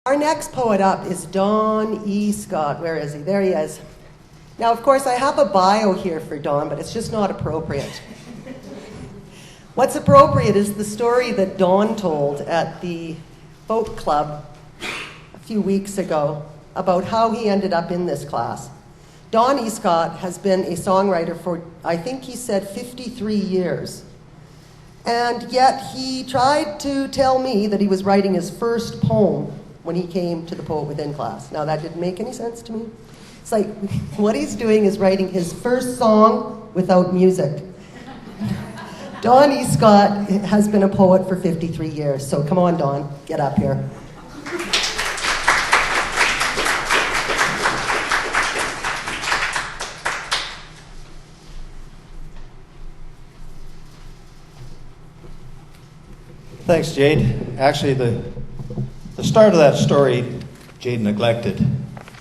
Our next poet up is Don E. Scott. Where is he? There he is. Now, of course, I have a bio here for Don, but it's just not appropriate. What's appropriate is the story that Don told at the Folk Club a few weeks ago about how he ended up in this class. Don E. Scott has been a songwriter for, I think he said, 53 years. And yet he tried to tell me that he was writing his first poem when he came to the Poet Within class. Now, that didn't make any sense to me. It's like, what he's doing is writing his first song without music. Don E. Scott has been a poet for 53 years, so come on, Don, get up here. Thanks, Jade. Actually, the start of that story, Jade neglected.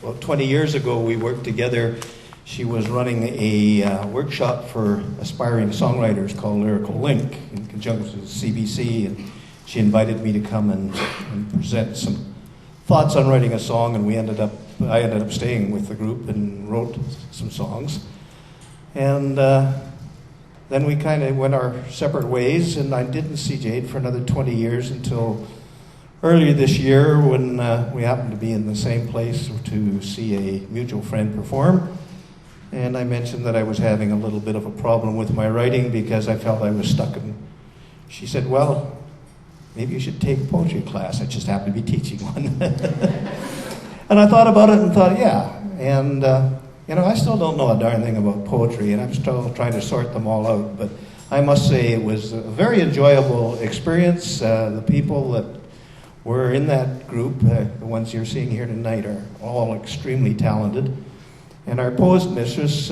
About 20 years ago, we worked together. She was running a workshop for aspiring songwriters called Lyrical Link in conjunction with CBC, and she invited me to come and present some thoughts on writing a song, and I ended up staying with the group and wrote some songs. And then we kind of went our separate ways, and I didn't see Jade for another 20 years until earlier this year when we happened to be in the same place to see a mutual friend perform. And I mentioned that I was having a little bit of a problem with my writing because I felt I was stuck. And she said, well, maybe you should take a poetry class. I just happen to be teaching one. And I thought about it and thought, yeah. And, I still don't know a darn thing about poetry, and I'm still trying to sort them all out. But I must say it was a very enjoyable experience. The people that were in that group, the ones you're seeing here tonight, are all extremely talented. And our postmistress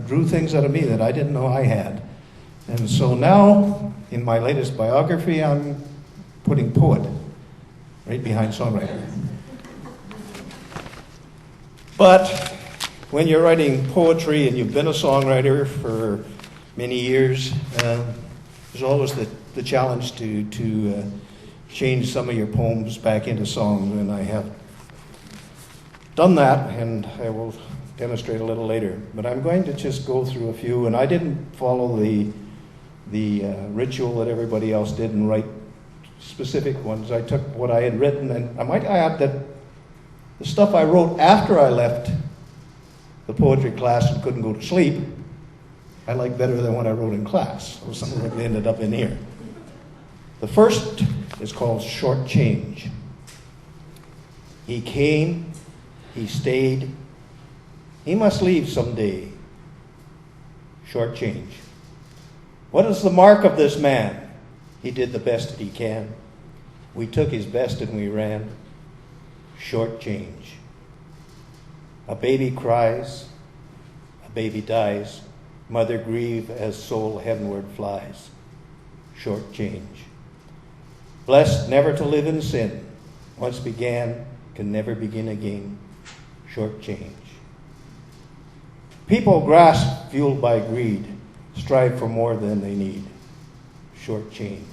drew things out of me that I didn't know I had. And so now, in my latest biography, I'm putting poet right behind songwriter. But when you're writing poetry and you've been a songwriter for many years, there's always the challenge to change some of your poems back into songs, and I have done that, and I will demonstrate a little later. But I'm going to just go through a few, and I didn't follow the ritual that everybody else did and write specific ones. I took what I had written, and I might add that the stuff I wrote after I left the poetry class and couldn't go to sleep, I like better than what I wrote in class. It was something that ended up in here. The first is called Short Change. He came, he stayed, he must leave someday. Short change. What is the mark of this man? He did the best that he can. We took his best and we ran. Short change. A baby cries, a baby dies, mother grieve as soul heavenward flies. Short change. Blessed never to live in sin, once began, can never begin again. Short change. People grasp, fueled by greed, strive for more than they need. Short change.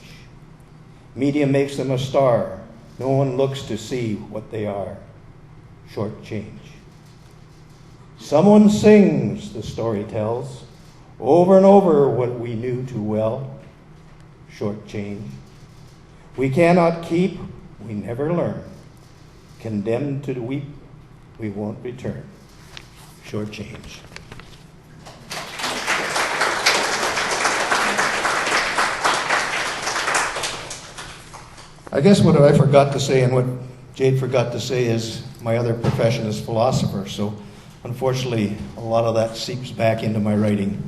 Media makes them a star. No one looks to see what they are. Short change. Someone sings, the story tells, over and over what we knew too well. Short change. We cannot keep, we never learn. Condemned to weep, we won't return. Short change. I guess what I forgot to say and what Jade forgot to say is my other profession is philosopher, so unfortunately a lot of that seeps back into my writing.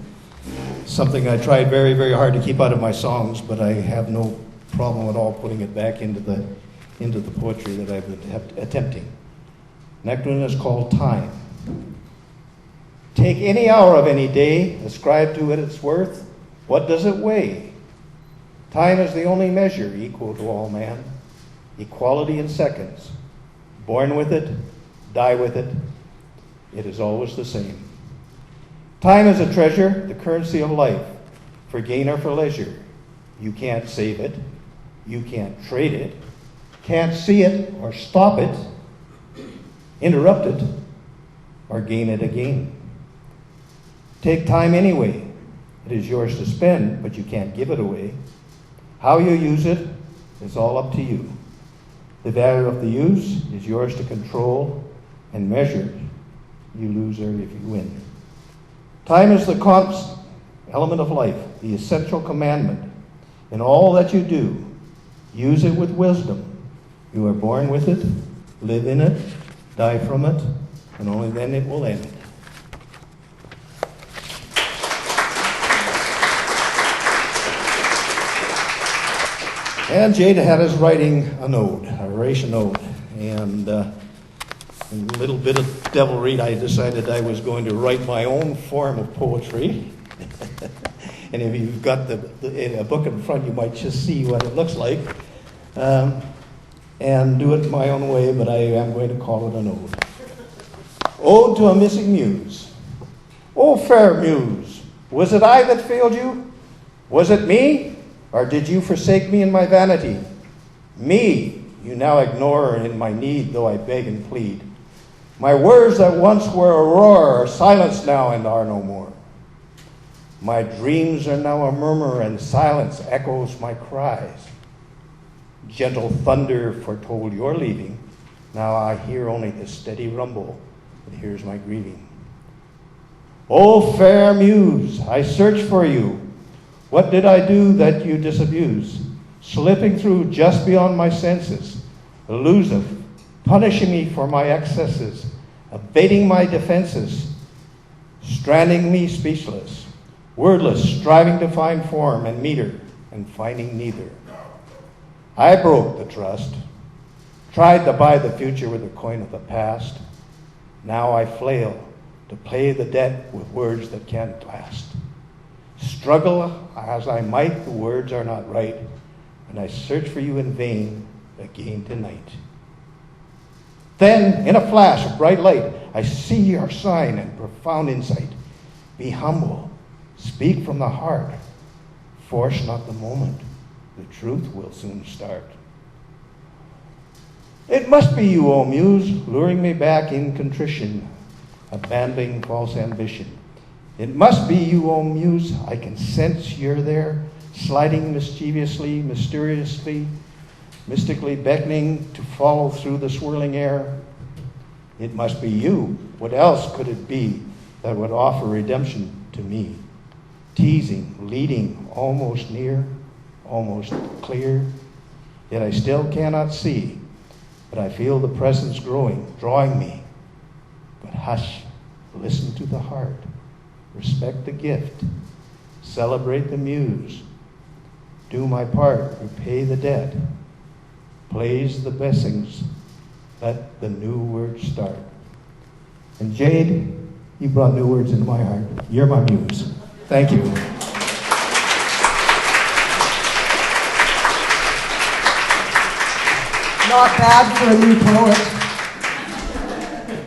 Something I tried very, very hard to keep out of my songs, but I have no problem at all putting it back into the poetry that I've been attempting. Next one is called Time. Take any hour of any day, ascribe to it its worth. What does it weigh? Time is the only measure equal to all man. Equality in seconds. Born with it, die with it. It is always the same. Time is a treasure, the currency of life, for gain or for leisure. You can't save it. You can't trade it. Can't see it or stop it. interrupt it, or gain it again. Take time anyway. It is yours to spend, but you can't give it away. How you use it is all up to you. The value of the use is yours to control and measure. You lose or if you win. Time is the constant element of life, the essential commandment. In all that you do, use it with wisdom. You are born with it, live in it, die from it, and only then it will end. And Jade had us writing an ode, a Horatian ode. And a little bit of devilry, I decided I was going to write my own form of poetry. And if you've got a book in front, you might just see what it looks like. And do it my own way, but I am going to call it an ode. Ode to a missing muse. Oh, fair muse, was it I that failed you? Was it me? Or did you forsake me in my vanity? Me you now ignore in my need, though I beg and plead. My words that once were a roar are silenced now and are no more. My dreams are now a murmur, and silence echoes my cries. Gentle thunder foretold your leaving. Now I hear only the steady rumble that hears my grieving. O fair muse, I search for you. What did I do that you disabuse? Slipping through just beyond my senses, elusive, punishing me for my excesses, evading my defenses, stranding me speechless, wordless, striving to find form and meter, and finding neither. I broke the trust, tried to buy the future with the coin of the past. Now I flail to pay the debt with words that can't last. Struggle as I might, the words are not right, and I search for you in vain again tonight. Then, in a flash of bright light, I see your sign and profound insight. Be humble, speak from the heart, force not the moment. The truth will soon start. It must be you, O muse, luring me back in contrition, abandoning false ambition. It must be you, O muse, I can sense you're there, sliding mischievously, mysteriously, mystically beckoning to follow through the swirling air. It must be you. What else could it be that would offer redemption to me? Teasing, leading, almost near, almost clear, yet I still cannot see, but I feel the presence growing, drawing me. But hush, listen to the heart, respect the gift, celebrate the muse, do my part, repay the debt, praise the blessings, let the new words start. And Jade, you brought new words into my heart. You're my muse. Thank you. Not bad for a new poet.